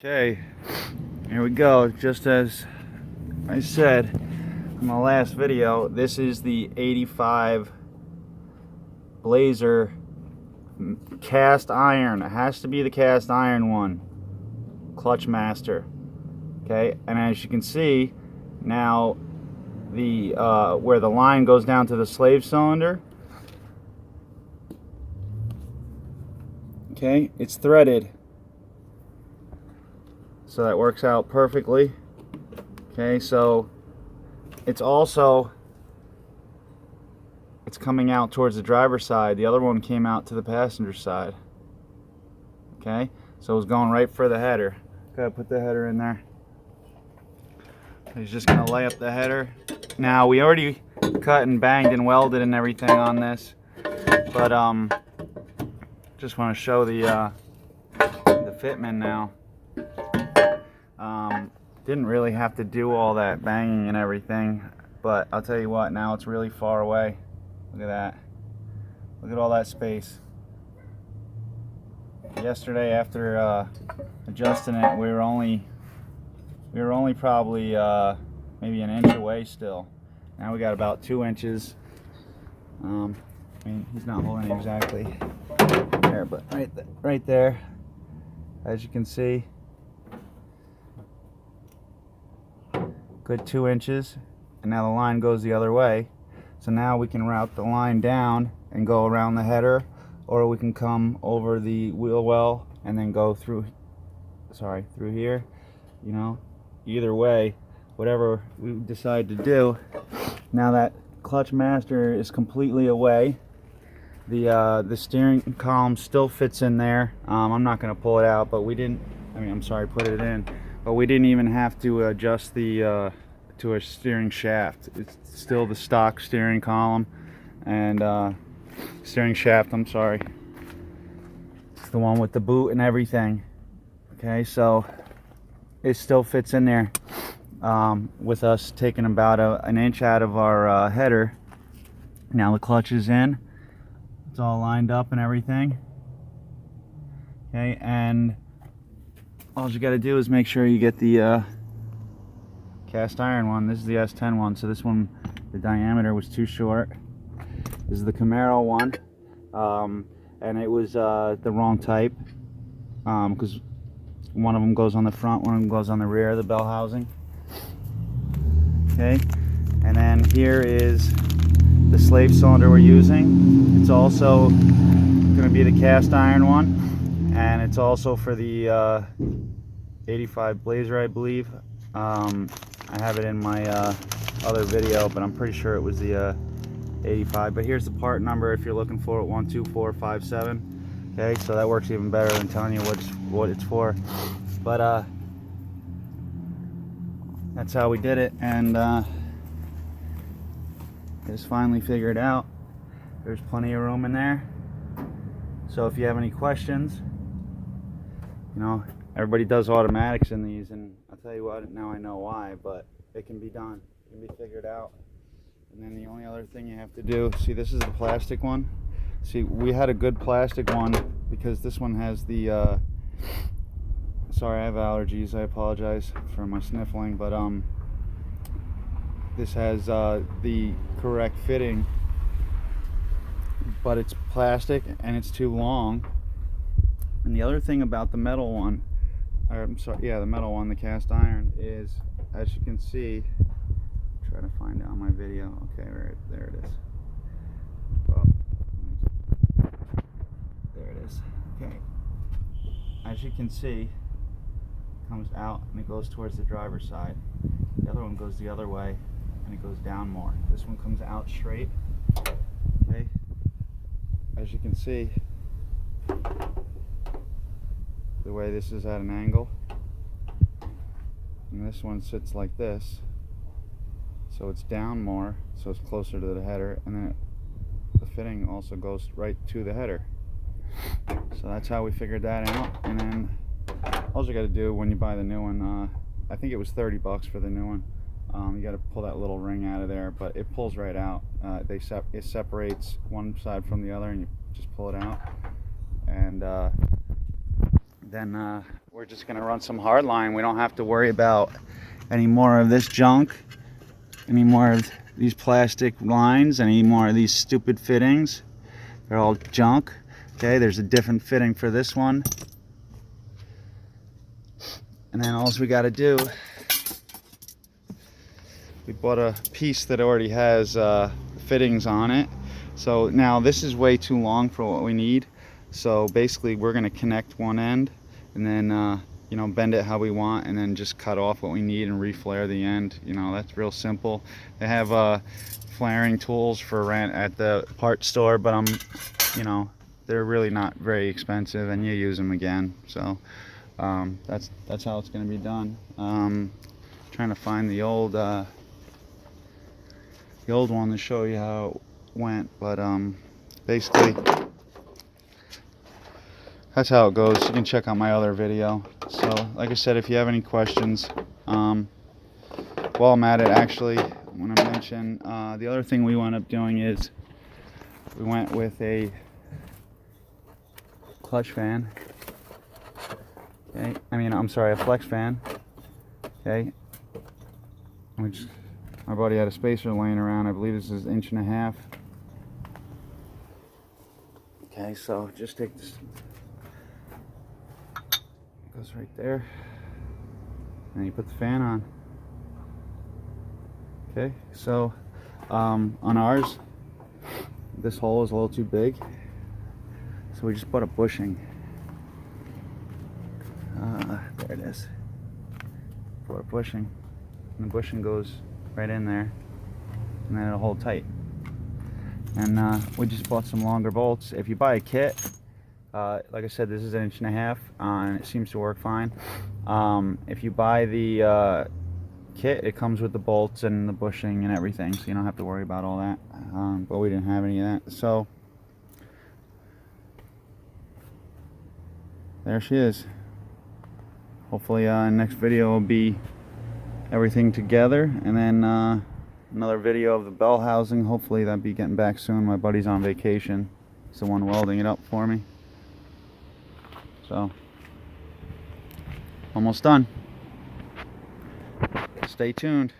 Okay, here we go. Just as I said in my last video, this is the 85 Blazer cast iron. It has to be the cast iron one, clutch master. Okay, and as you can see now, the where the line goes down to the slave cylinder, okay, it's threaded. So that works out perfectly. Okay, so it's coming out towards the driver's side. The other one came out to the passenger side. Okay, so it was going right for the header. Gotta put the header in there. He's just gonna lay up the header. Now we already cut and banged and welded and everything on this, but just want to show the fitment now. Didn't really have to do all that banging and everything, but I'll tell you what, now it's really far away. Look at that. Look at all that space. Yesterday, after adjusting it, we were only probably maybe an inch away still. Now we got about 2 inches. I mean, he's not holding it exactly there, but right there, as you can see. Good 2 inches, and now the line goes the other way. So now we can route the line down and go around the header, or we can come over the wheel well and then go through here. You know, either way, whatever we decide to do. Now that clutch master is completely away, the steering column still fits in there. I'm not going to pull it out, but put it in. But we didn't even have to adjust the to a steering shaft. It's still the stock steering column and steering shaft. I'm sorry. It's the one with the boot and everything. Okay, so it still fits in there with us taking about an inch out of our header. Now the clutch is in. It's all lined up and everything. Okay, and all you got to do is make sure you get the cast iron one. This is the S10 one, so this one, the diameter was too short. This is the Camaro one, and it was the wrong type, because one of them goes on the front, one of them goes on the rear of the bell housing. Okay, and then here is the slave cylinder we're using. It's also going to be the cast iron one. And it's also for the 85 Blazer, I believe. I have it in my other video, but I'm pretty sure it was the 85. But here's the part number if you're looking for it, 12457. Okay, so that works even better than telling you what it's for. But that's how we did it, and just finally figured out there's plenty of room in there. So if you have any questions, you know, everybody does automatics in these, and I'll tell you what, now I know why, but it can be done. It can be figured out. And then the only other thing you have to do, see, this is the plastic one. See, we had a good plastic one because this one has the, sorry, I have allergies. I apologize for my sniffling, but this has the correct fitting, but it's plastic and it's too long. And the other thing about the metal one, the metal one, the cast iron, is, as you can see, try to find out my video. Okay, there it is. Oh, there it is. Okay, as you can see, it comes out and it goes towards the driver's side. The other one goes the other way and it goes down more. This one comes out straight. Okay, as you can see, the way this is at an angle, and this one sits like this, so it's down more, so it's closer to the header, and then the fitting also goes right to the header. So that's how we figured that out. And then all you got to do when you buy the new one, I think it was $30 for the new one, you got to pull that little ring out of there, but it pulls right out. It separates one side from the other, and you just pull it out, and then we're just going to run some hard line. We don't have to worry about any more of this junk, any more of these plastic lines, any more of these stupid fittings. They're all junk. Okay, there's a different fitting for this one. And then all we got to do, we bought a piece that already has fittings on it. So now this is way too long for what we need. So basically we're going to connect one end and then you know, bend it how we want, and then just cut off what we need and reflare the end. You know, that's real simple. They have flaring tools for rent at the part store, but you know, they're really not very expensive, and you use them again. So that's how it's going to be done. Trying to find the old one to show you how it went, but basically that's how it goes. You can check out my other video. So like I said, if you have any questions, while I'm at it, actually, I want to mention the other thing we wound up doing is we went with a clutch fan. Okay, I'm sorry, a flex fan. Okay, which my buddy had a spacer laying around. I believe this is 1.5 inches. Okay, so just take this. Goes right there, and you put the fan on. Okay, so on ours, this hole is a little too big, so we just put a bushing. There it is. Put a bushing, and the bushing goes right in there, and then it'll hold tight. And we just bought some longer bolts. If you buy a kit, like I said, this is 1.5 inches, and it seems to work fine. If you buy the kit, it comes with the bolts and the bushing and everything, so you don't have to worry about all that. But we didn't have any of that, so there she is. Hopefully next video will be everything together, and then another video of the bell housing. Hopefully that'll be getting back soon. My buddy's on vacation. He's the one welding it up for me. So, almost done. Stay tuned.